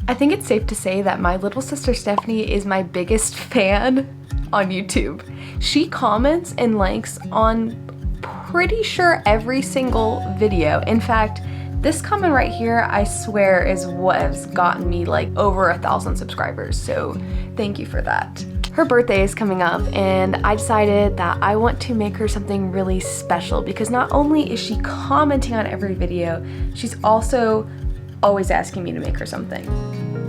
I think it's safe to say that my little sister Stephanie is my biggest fan on YouTube. She comments and likes on pretty sure every single video. In fact, this comment right here, I swear, is what has gotten me like over 1,000 subscribers, so thank you for that. Her birthday is coming up and I decided that I want to make her something really special because not only is she commenting on every video, she's also always asking me to make her something.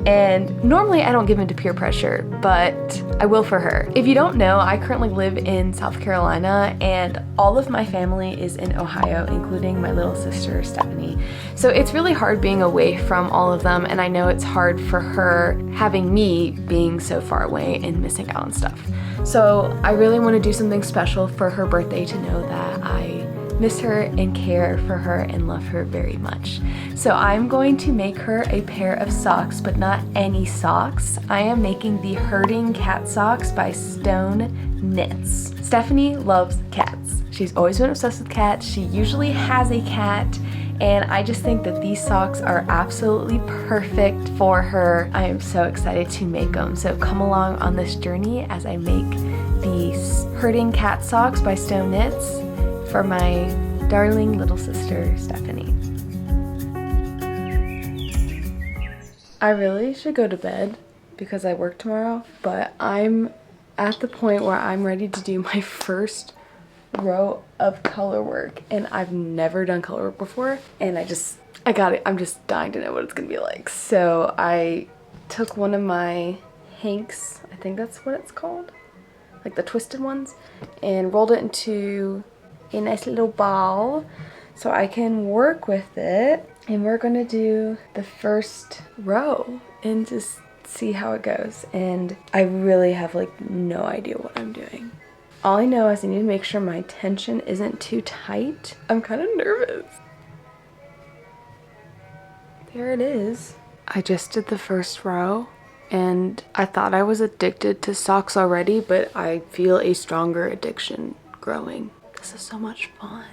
And normally I don't give into peer pressure, but I will for her. If you don't know, I currently live in South Carolina and all of my family is in Ohio, including my little sister, Stephanie. So it's really hard being away from all of them, and I know it's hard for her having me being so far away and missing out on stuff. So I really want to do something special for her birthday to know that I miss her and care for her and love her very much. So I'm going to make her a pair of socks, but not any socks. I am making the Herding Cat Socks by Stone Knits. Stephanie loves cats. She's always been obsessed with cats. She usually has a cat, and I just think that these socks are absolutely perfect for her. I am so excited to make them. So come along on this journey as I make these Herding Cat Socks by Stone Knits for my darling little sister, Stephanie. I really should go to bed because I work tomorrow, but I'm at the point where I'm ready to do my first row of color work, and I've never done color work before, and I got it. I'm just dying to know what it's gonna be like. So I took one of my hanks, I think that's what it's called, like the twisted ones, and rolled it into a nice little ball so I can work with it, and we're gonna do the first row and just see how it goes. And I really have like no idea what I'm doing. All I know is I need to make sure my tension isn't too tight. I'm kind of nervous. There it is. I just did the first row and I thought I was addicted to socks already, but I feel a stronger addiction growing. This is so much fun.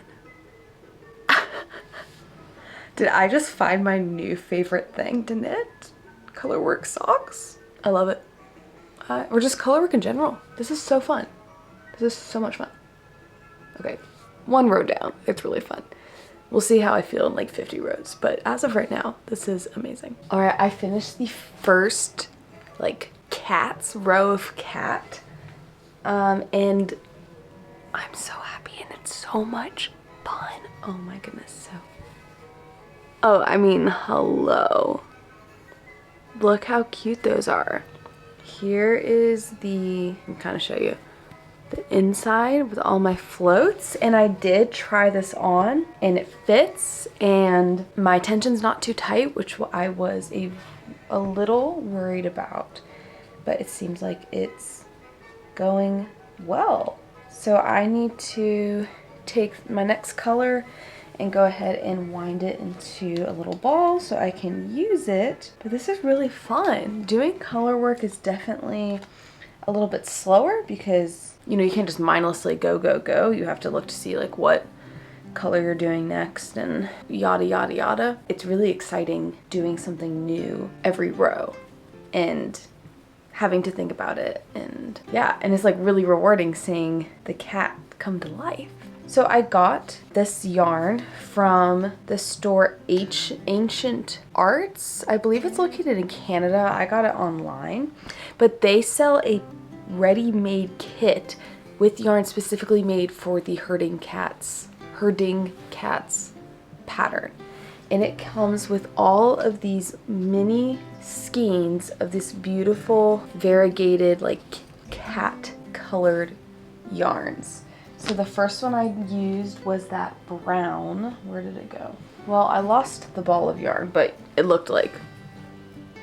Did I just find my new favorite thing to knit? Colorwork socks? I love it. Or just colorwork in general. This is so fun. This is so much fun. Okay, one row down. It's really fun. We'll see how I feel in like 50 rows, but as of right now, this is amazing. All right, I finished the first like row of cat, and I'm so happy and it's so much fun. Oh my goodness, oh, I mean, hello. Look how cute those are. Here is I'm kind of show you the inside with all my floats, and I did try this on and it fits, and my tension's not too tight, which I was a little worried about, but it seems like it's going well. So I need to take my next color and go ahead and wind it into a little ball so I can use it. But this is really fun. Doing color work is definitely a little bit slower because, you know, you can't just mindlessly go, go, go. You have to look to see like what color you're doing next and yada, yada, yada. It's really exciting doing something new every row and having to think about it, and yeah, and it's like really rewarding seeing the cat come to life. So I got this yarn from the store Ancient Arts. I believe it's located in Canada. I got it online, but they sell a ready-made kit with yarn specifically made for the Herding Cats pattern. And it comes with all of these mini skeins of this beautiful variegated like cat colored yarns. So the first one I used was that brown. Where did it go? Well, I lost the ball of yarn, but it looked like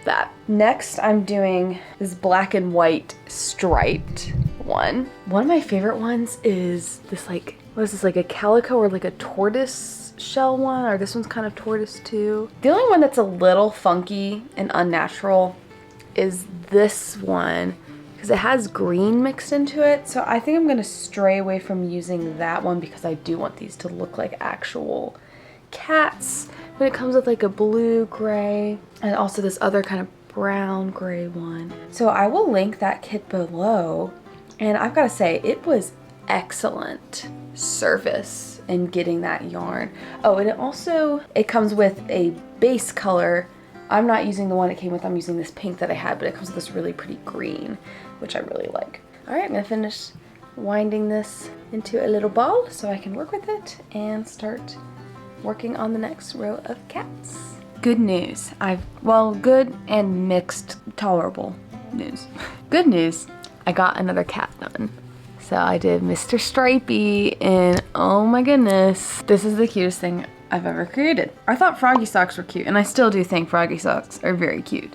that. Next, I'm doing this black and white striped one. One of my favorite ones is this like, what is this, like a calico or like a tortoise shell one, or this one's kind of tortoise too. The only one that's a little funky and unnatural is this one because it has green mixed into it. So I think I'm gonna stray away from using that one because I do want these to look like actual cats. But it comes with like a blue, gray, and also this other kind of brown gray one. So I will link that kit below. And I've got to say, it was excellent service in getting that yarn. Oh, and it comes with a base color. I'm not using the one it came with, I'm using this pink that I had, but it comes with this really pretty green, which I really like. All right, I'm gonna finish winding this into a little ball so I can work with it and start working on the next row of cats. Good news. Good and mixed, tolerable news. Good news, I got another cat done. So I did Mr. Stripey, and oh my goodness, this is the cutest thing I've ever created. I thought froggy socks were cute, and I still do think froggy socks are very cute,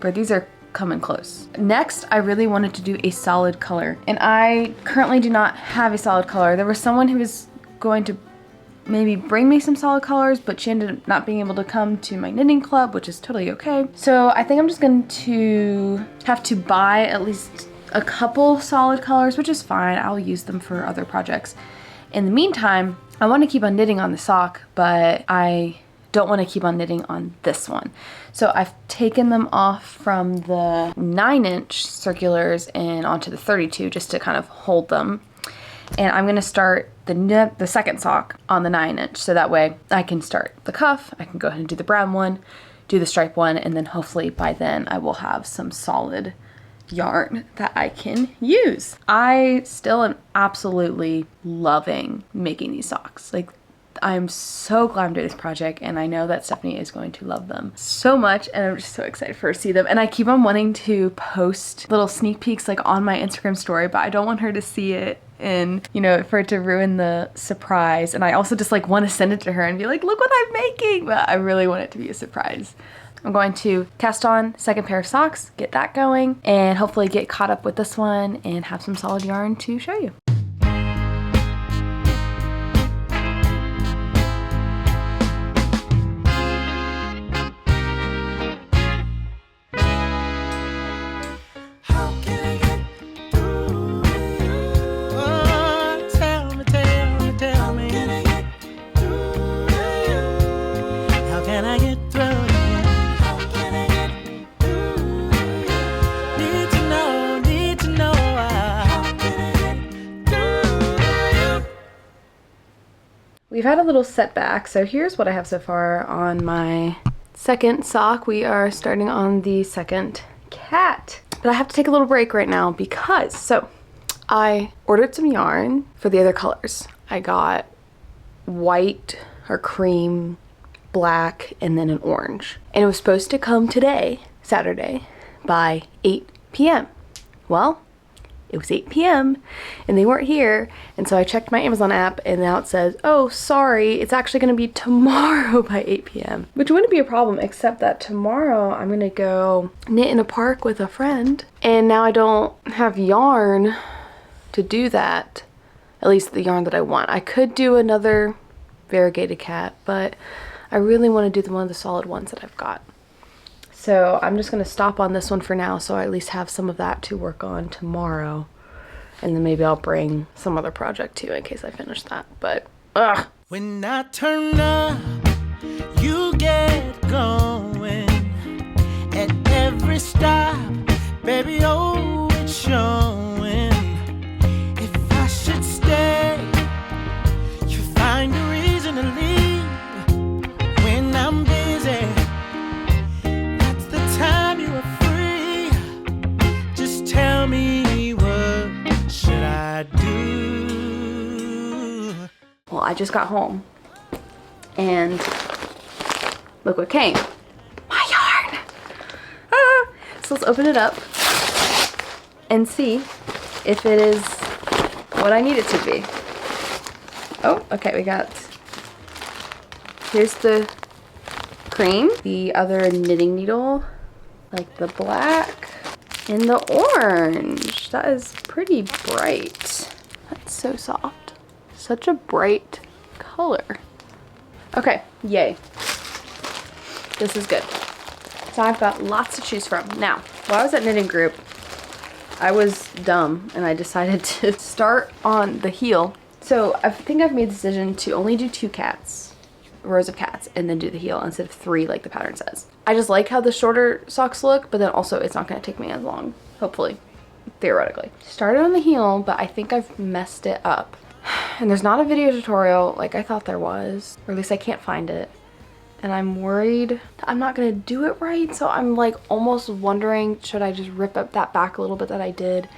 but these are coming close. Next, I really wanted to do a solid color, and I currently do not have a solid color. There was someone who was going to maybe bring me some solid colors, but she ended up not being able to come to my knitting club, which is totally okay. So I think I'm just going to have to buy at least a couple solid colors, which is fine. I'll use them for other projects. In the meantime, I want to keep on knitting on the sock, but I don't want to keep on knitting on this one. So I've taken them off from the 9-inch circulars and onto the 32 just to kind of hold them. And I'm going to start the second sock on the 9-inch, so that way I can start the cuff, I can go ahead and do the brown one, do the stripe one, and then hopefully by then I will have some solid yarn that I can use. I still am absolutely loving making these socks. Like, I'm so glad I'm doing this project, and I know that Stephanie is going to love them so much, and I'm just so excited for her to see them. And I keep on wanting to post little sneak peeks like on my Instagram story, but I don't want her to see it and, you know, for it to ruin the surprise. And I also just like want to send it to her and be like, look what I'm making, but I really want it to be a surprise. I'm going to cast on second pair of socks, get that going, and hopefully get caught up with this one and have some solid yarn to show you. We've had a little setback, so here's what I have so far on my second sock. We are starting on the second cat. But I have to take a little break right now because, so I ordered some yarn for the other colors. I got white or cream, black, and then an orange. And it was supposed to come today, Saturday, by 8 p.m. Well, it was 8 p.m. and they weren't here, and so I checked my Amazon app and now it says, oh, sorry, it's actually gonna be tomorrow by 8 p.m. Which wouldn't be a problem, except that tomorrow I'm gonna go knit in a park with a friend, and now I don't have yarn to do that, at least the yarn that I want. I could do another variegated cat, but I really want to do one of the solid ones that I've got. So I'm just going to stop on this one for now, so I at least have some of that to work on tomorrow. And then maybe I'll bring some other project too in case I finish that. But, ugh. When I turn up, you get going. At every stop, baby, oh, it's showing. If I should stay, you find a reason to leave. When I'm busy, time you are free. Just tell me, what should I do? Well, I just got home and look what came. My yarn! Ah! So let's open it up and see if it is what I need it to be. Oh, okay, here's the cream, the other knitting needle, like the black and the orange. That is pretty bright. That's so soft. Such a bright color. Okay, yay. This is good. So I've got lots to choose from. Now, while I was at knitting group, I was dumb and I decided to start on the heel. So I think I've made the decision to only do 2 cats rows of cats and then do the heel instead of 3 like the pattern says. I just like how the shorter socks look, but then also it's not going to take me as long, hopefully, theoretically. Started on the heel, but I think I've messed it up. And there's not a video tutorial like I thought there was, or at least I can't find it. And I'm worried that I'm not gonna do it right. So I'm like almost wondering, should I just rip up that back a little bit that I did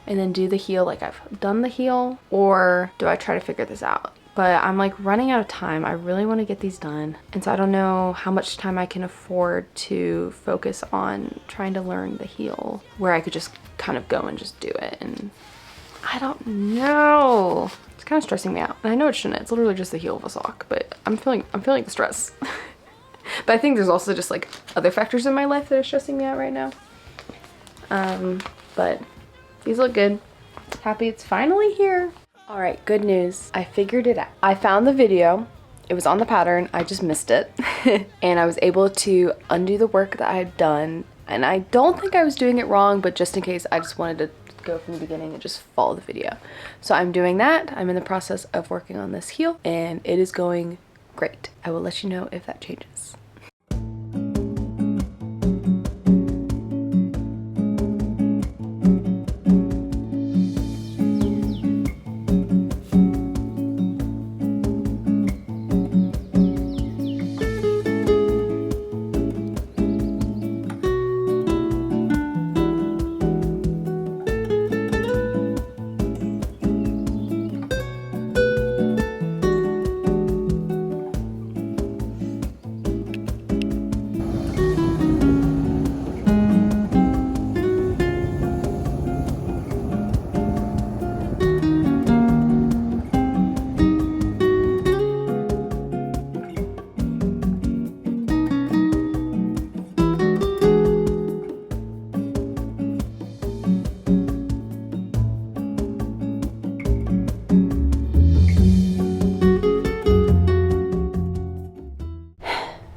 and then do the heel like I've done the heel? Or do I try to figure this out? But I'm like running out of time. I really want to get these done. And so I don't know how much time I can afford to focus on trying to learn the heel, where I could just kind of go and just do it. And I don't know. It's kind of stressing me out. And I know it shouldn't. It's literally just the heel of a sock, but I'm feeling the stress. But I think there's also just like other factors in my life that are stressing me out right now. But these look good. Happy it's finally here. All right, good news. I figured it out. I found the video. It was on the pattern. I just missed it. And I was able to undo the work that I had done. And I don't think I was doing it wrong, but just in case, I just wanted to go from the beginning and just follow the video. So I'm doing that. I'm in the process of working on this heel and it is going great. I will let you know if that changes.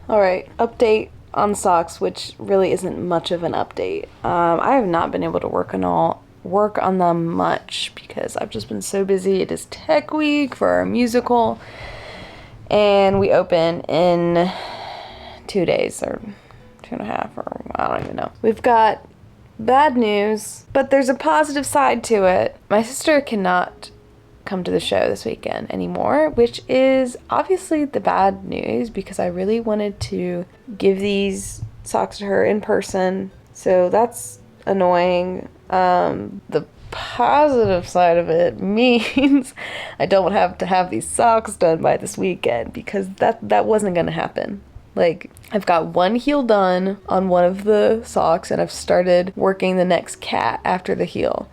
Alright, update on socks, which really isn't much of an update. I have not been able to work on them much because I've just been so busy. It is tech week for our musical and we open in 2 days or 2.5, or I don't even know. We've got bad news, but there's a positive side to it. My sister cannot come to the show this weekend anymore, which is obviously the bad news because I really wanted to give these socks to her in person, so that's annoying. The positive side of it means I don't have to have these socks done by this weekend because that wasn't gonna happen. Like, I've got one heel done on one of the socks and I've started working the next cat after the heel.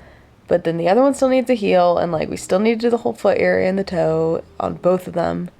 But then the other one still needs a heel, and like we still need to do the whole foot area and the toe on both of them.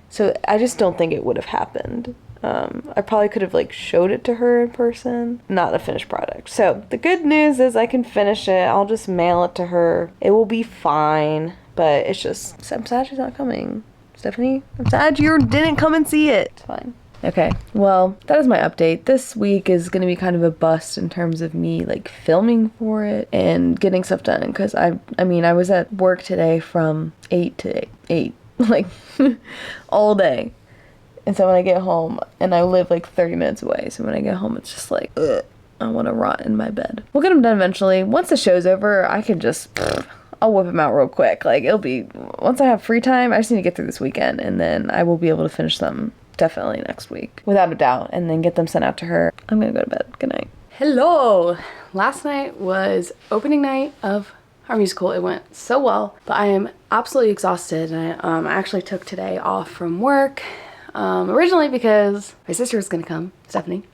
So I just don't think it would have happened. I probably could have like showed it to her in person, not a finished product. So the good news is I can finish it. I'll just mail it to her. It will be fine, but it's just, I'm sad she's not coming. Stephanie, I'm sad you didn't come and see it. It's fine. Okay, well, that is my update. This week is going to be kind of a bust in terms of me like filming for it and getting stuff done, because I mean, I was at work today from 8 to 8, like all day. And so when I get home, and I live like 30 minutes away, so when I get home, it's just like, ugh, I want to rot in my bed. We'll get them done eventually. Once the show's over, I can just, I'll whip them out real quick. Like, it'll be, once I have free time, I just need to get through this weekend, and then I will be able to finish them definitely next week, without a doubt, and then get them sent out to her. I'm gonna go to bed. Good night. Hello! Last night was opening night of our musical. It went so well, but I am absolutely exhausted, and I actually took today off from work, originally because my sister was gonna come, Stephanie,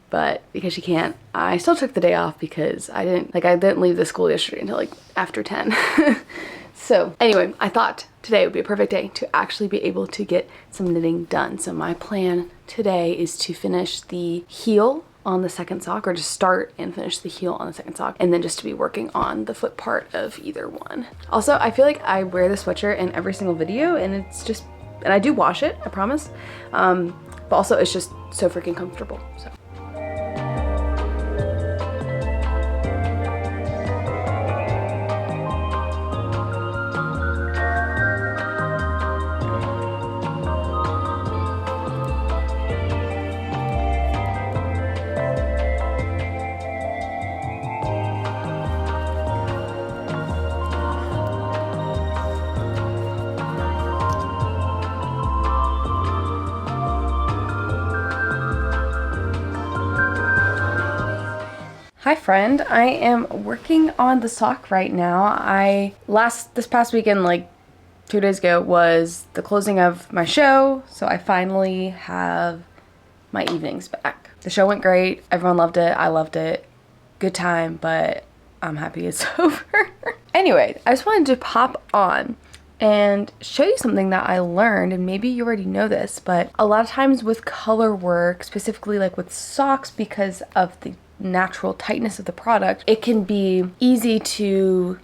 but because she can't, I still took the day off because I didn't leave the school yesterday until like after 10. So anyway, I thought today would be a perfect day to actually be able to get some knitting done. So my plan today is to finish the heel on the second sock, or just start and finish the heel on the second sock, and then just to be working on the foot part of either one. Also, I feel like I wear the sweatshirt in every single video, and it's just, and I do wash it, I promise, but also it's just so freaking comfortable, so. Hi friend, I am working on the sock right now. This past weekend, like 2 days ago, was the closing of my show, so I finally have my evenings back. The show went great, everyone loved it, I loved it. Good time, but I'm happy it's over. Anyway, I just wanted to pop on and show you something that I learned, and maybe you already know this, but a lot of times with color work, specifically like with socks, because of the natural tightness of the product, it can be easy to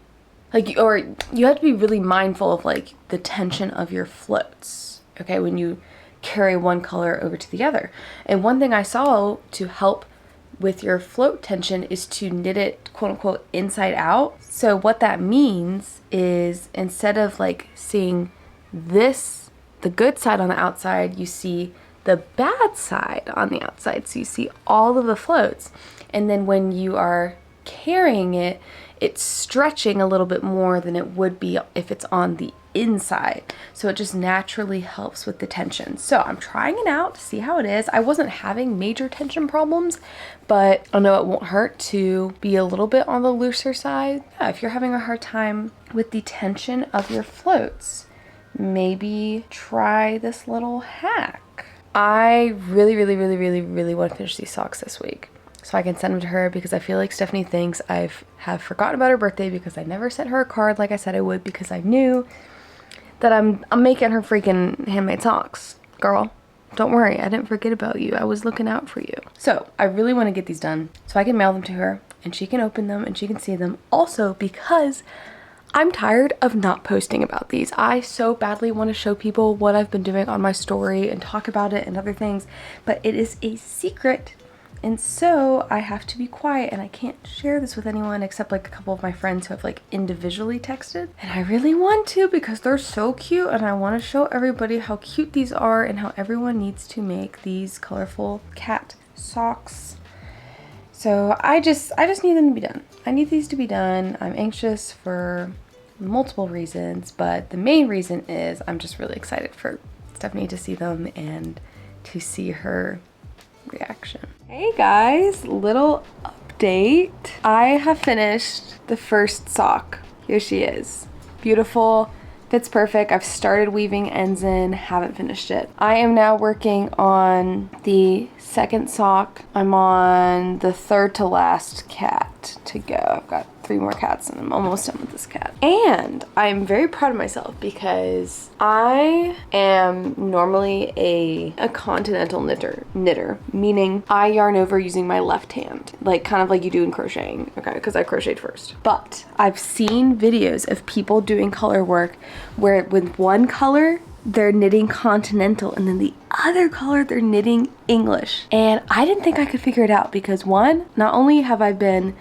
or you have to be really mindful of like the tension of your floats, okay, when you carry one color over to the other. And one thing I saw to help with your float tension is to knit it quote unquote inside out. So what that means is, instead of like seeing the good side on the outside, you see the bad side on the outside. So you see all of the floats. And then when you are carrying it, it's stretching a little bit more than it would be if it's on the inside. So it just naturally helps with the tension. So I'm trying it out to see how it is. I wasn't having major tension problems, but I know it won't hurt to be a little bit on the looser side. Yeah, if you're having a hard time with the tension of your floats, maybe try this little hack. I really want to finish these socks this week, so I can send them to her, because I feel like Stephanie thinks have forgotten about her birthday because I never sent her a card like I said I would, because I knew that I'm making her freaking handmade socks. Girl, don't worry, I didn't forget about you. I was looking out for you. So I really want to get these done so I can mail them to her and she can open them and she can see them. Also, because I'm tired of not posting about these. I so badly want to show people what I've been doing on my story and talk about it and other things, but it is a secret. And so I have to be quiet, and I can't share this with anyone except like a couple of my friends who have like individually texted. And I really want to, because they're so cute, and I want to show everybody how cute these are and how everyone needs to make these colorful cat socks. So I just need them to be done. I need these to be done. I'm anxious for multiple reasons, but the main reason is I'm just really excited for Stephanie to see them and to see her reaction. Hey guys, little update. I have finished the first sock. Here she is. Beautiful, fits perfect. I've started weaving ends in, haven't finished it. I am now working on the second sock. I'm on the third to last cat to go. I've got 3 more cats and I'm almost done with this cat. And I'm very proud of myself, because I am normally a continental knitter, meaning I yarn over using my left hand, like kind of like you do in crocheting, okay, because I crocheted first. But I've seen videos of people doing color work where with one color they're knitting continental and then the other color they're knitting English. And I didn't think I could figure it out, because one, not only have I been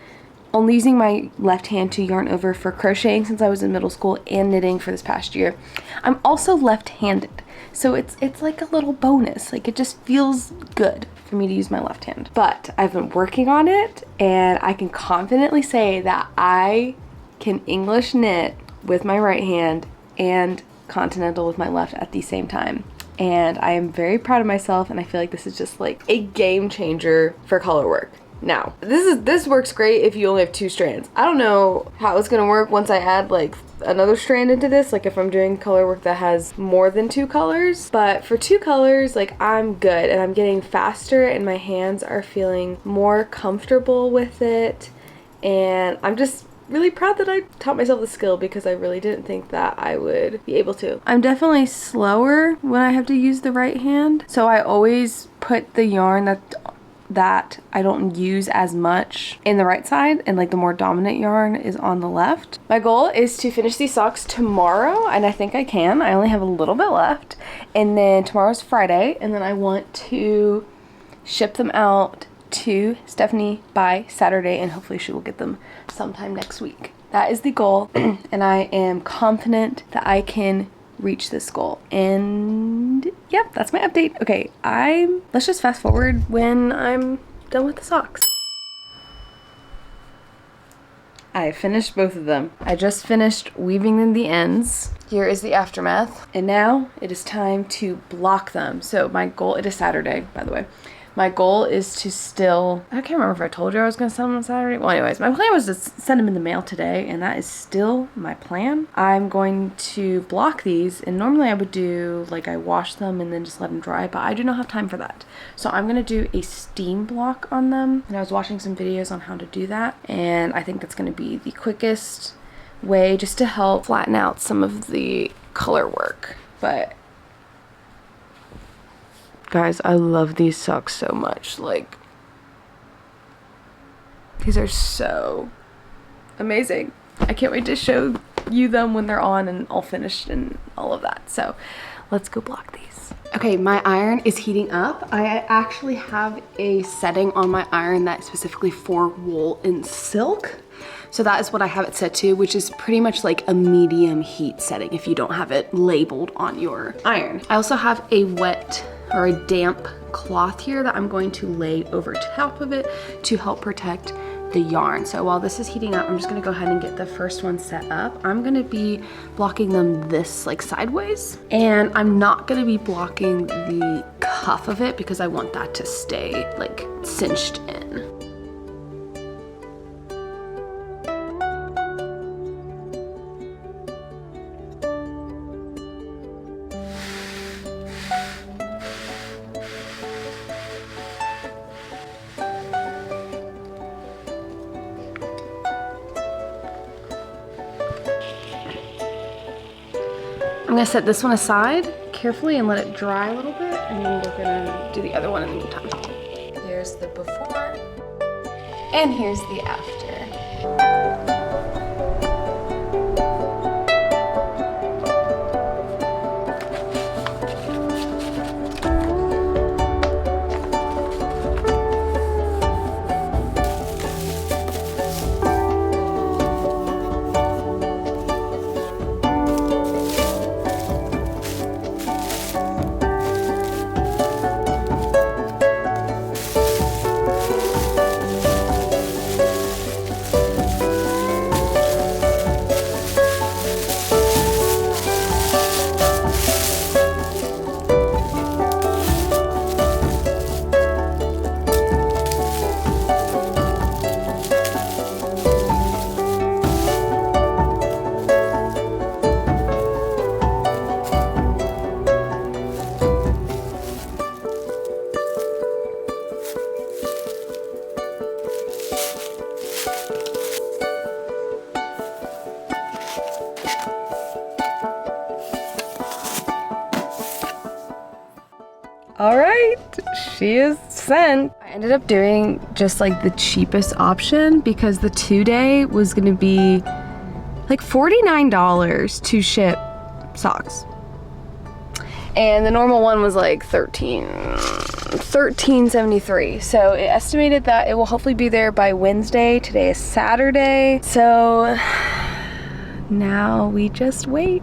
only using my left hand to yarn over for crocheting since I was in middle school and knitting for this past year, I'm also left-handed. So it's like a little bonus. Like, it just feels good for me to use my left hand. But I've been working on it, and I can confidently say that I can English knit with my right hand and continental with my left at the same time. And I am very proud of myself, and I feel like this is just like a game changer for color work. Now, this works great if you only have 2 strands. I don't know how it's gonna work once I add like another strand into this, like if I'm doing color work that has more than 2 colors. But for 2 colors, like, I'm good, and I'm getting faster, and my hands are feeling more comfortable with it. And I'm just really proud that I taught myself the skill, because I really didn't think that I would be able to. I'm definitely slower when I have to use the right hand, so I always put the yarn that I don't use as much in the right side, and like the more dominant yarn is on the left. My goal is to finish these socks tomorrow, and I think I can. I only have a little bit left, and then tomorrow's Friday, and then I want to ship them out to Stephanie by Saturday, and hopefully she will get them sometime next week. That is the goal, and I am confident that I can reach this goal. And yep, that's my update. Okay, let's just fast forward when I'm done with the socks. I finished both of them. I just finished weaving in the ends. Here is the aftermath. And now it is time to block them. So my goal, it is Saturday, by the way. My goal is to still, I can't remember if I told you I was gonna send them on Saturday. Well, anyways, my plan was to send them in the mail today, and that is still my plan. I'm going to block these, and normally I would do, like, I wash them and then just let them dry, but I do not have time for that. So I'm gonna do a steam block on them, and I was watching some videos on how to do that, and I think that's gonna be the quickest way just to help flatten out some of the color work. But guys, I love these socks so much. Like, these are so amazing. I can't wait to show you them when they're on and all finished and all of that. So let's go block these. Okay, my iron is heating up. I actually have a setting on my iron that's specifically for wool and silk. So that is what I have it set to, which is pretty much like a medium heat setting if you don't have it labeled on your iron. I also have a wet or a damp cloth here that I'm going to lay over top of it to help protect the yarn. So while this is heating up, I'm just gonna go ahead and get the first one set up. I'm gonna be blocking them this like sideways, and I'm not gonna be blocking the cuff of it because I want that to stay like cinched in. I'm gonna set this one aside carefully and let it dry a little bit, and then we're gonna do the other one in the meantime. Here's the before, and here's the after. All right, she is sent. I ended up doing just like the cheapest option because the 2-day was gonna be like $49 to ship socks. And the normal one was like $13.73. So it estimated that it will hopefully be there by Wednesday. Today is Saturday. So now we just wait.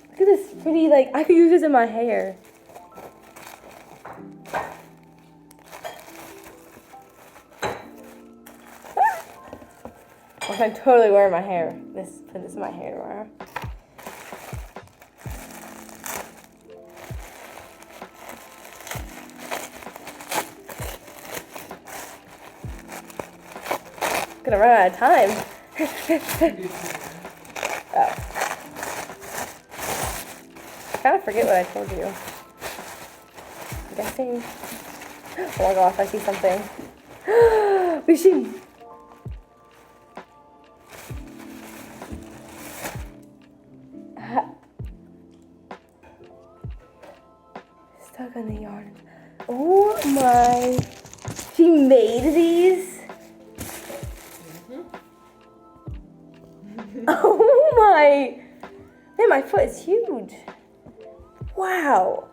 Look at this pretty, like, I could use this in my hair. I'm totally wearing my hair. Put this in my hair tomorrow. Gonna run out of time. Oh. I kind of forget what I told you. I'm guessing. Oh my gosh, I see something. We should. Stuck on the yarn. Oh my. She made these? Oh my. Man, my foot is huge. Wow.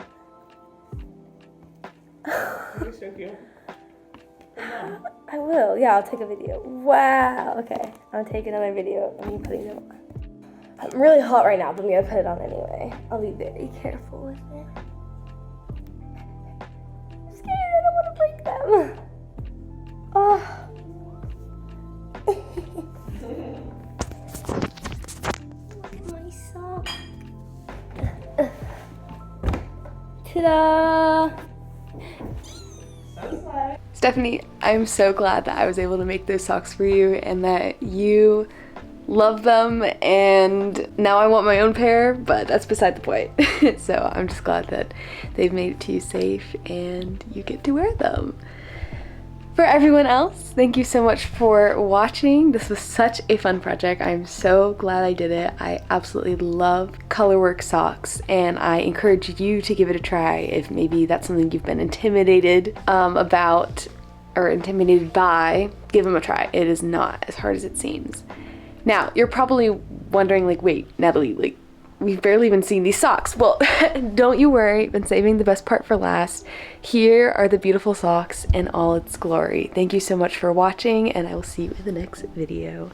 You're so cute. I will. Yeah, I'll take a video. Wow. Okay. I'll take another video of me putting them on. I'm really hot right now, but I'm gonna put it on anyway. I'll be very careful with it. I'm scared. I don't want to break them. Oh. Ta-da! Stephanie, I'm so glad that I was able to make those socks for you and that you love them, and now I want my own pair, but that's beside the point. So I'm just glad that they've made it to you safe and you get to wear them. For everyone else, thank you so much for watching. This was such a fun project. I'm so glad I did it. I absolutely love colorwork socks, and I encourage you to give it a try if maybe that's something you've been intimidated about or intimidated by. Give them a try. It is not as hard as it seems. Now, you're probably wondering, like, wait, Natalie, like, we've barely even seen these socks. Well, don't you worry, I've been saving the best part for last. Here are the beautiful socks in all its glory. Thank you so much for watching, and I will see you in the next video.